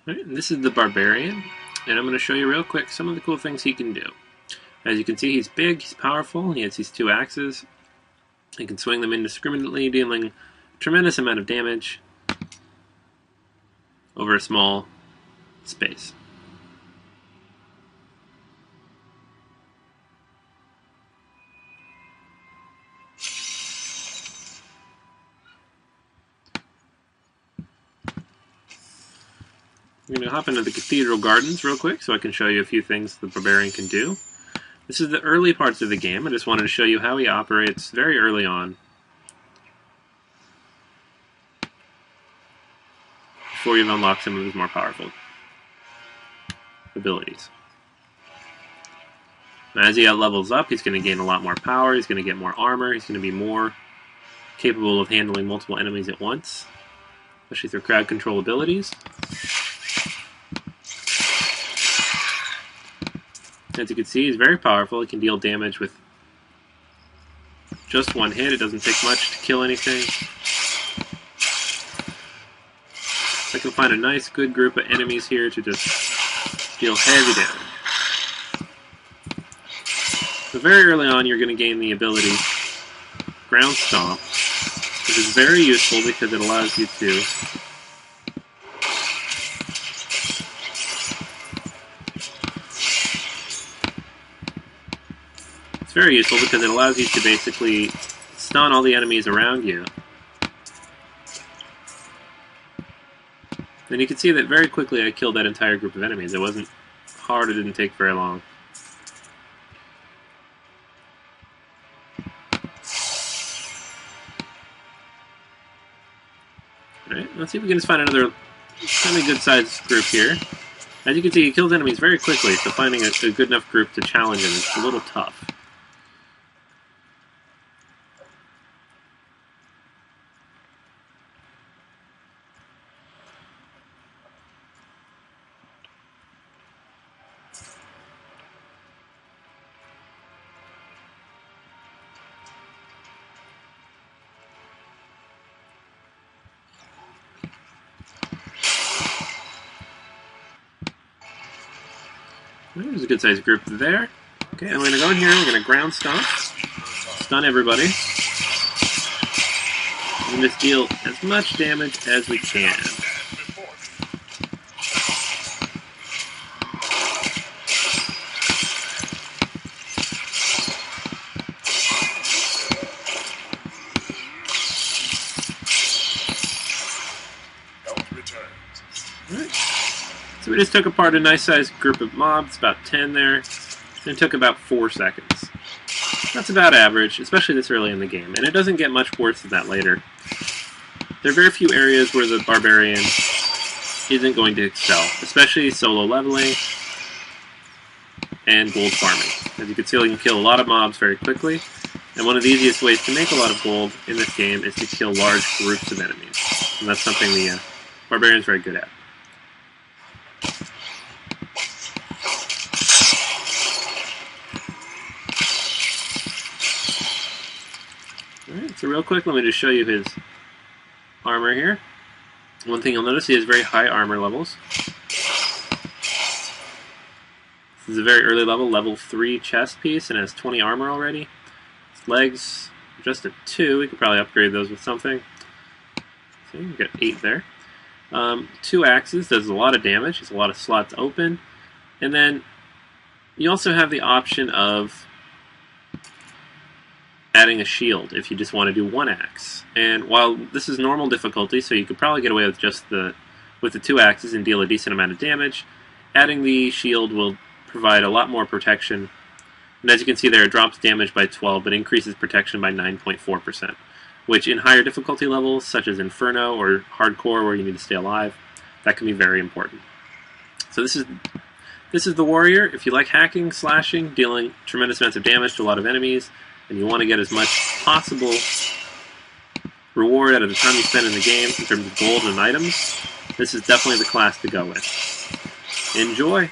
Right, and this is the Barbarian, and I'm going to show you real quick some of the cool things he can do. As you can see, he's big, he's powerful, he has these two axes. He can swing them indiscriminately, dealing a tremendous amount of damage over a small space. I'm going to hop into the Cathedral Gardens real quick so I can show you a few things the Barbarian can do. This is the early parts of the game. I just wanted to show you how he operates very early on, before you've unlocked some of his more powerful abilities. Now, as he levels up, he's going to gain a lot more power, he's going to get more armor, he's going to be more capable of handling multiple enemies at once, especially through crowd control abilities. As you can see, he's very powerful. He can deal damage with just one hit. It doesn't take much to kill anything. I can find a nice, good group of enemies here to just deal heavy damage. So very early on, you're going to gain the ability Ground Stomp, which is very useful because it allows you to basically stun all the enemies around you. And you can see that very quickly I killed that entire group of enemies. It wasn't hard, it didn't take very long. Alright, let's see if we can just find another semi-good-sized group here. As you can see, he kills enemies very quickly, so finding a good enough group to challenge him is a little tough. There's a good-sized group there. Okay, I'm going to go in here, we're going to ground stomp, stun everybody, and just deal as much damage as we can. So we just took apart a nice-sized group of mobs, about 10 there, and it took about 4 seconds. That's about average, especially this early in the game, and it doesn't get much worse than that later. There are very few areas where the Barbarian isn't going to excel, especially solo leveling and gold farming. As you can see, you can kill a lot of mobs very quickly, and one of the easiest ways to make a lot of gold in this game is to kill large groups of enemies, and that's something the Barbarian is very good at. Alright, so real quick, let me just show you his armor here. One thing you'll notice, he has very high armor levels. This is a very early level, level 3 chest piece, and has 20 armor already. His legs are just at 2. We could probably upgrade those with something. See, we got 8 there. 2 axes, does a lot of damage, has a lot of slots open. And then you also have the option of adding a shield if you just want to do 1 axe. And while this is normal difficulty, so you could probably get away with just the 2 axes and deal a decent amount of damage, adding the shield will provide a lot more protection. And as you can see there, it drops damage by 12, but increases protection by 9.4%, which in higher difficulty levels, such as Inferno or Hardcore, where you need to stay alive, that can be very important. So this is the Warrior. If you like hacking, slashing, dealing tremendous amounts of damage to a lot of enemies, and you want to get as much possible reward out of the time you spend in the game in terms of gold and items, this is definitely the class to go with. Enjoy!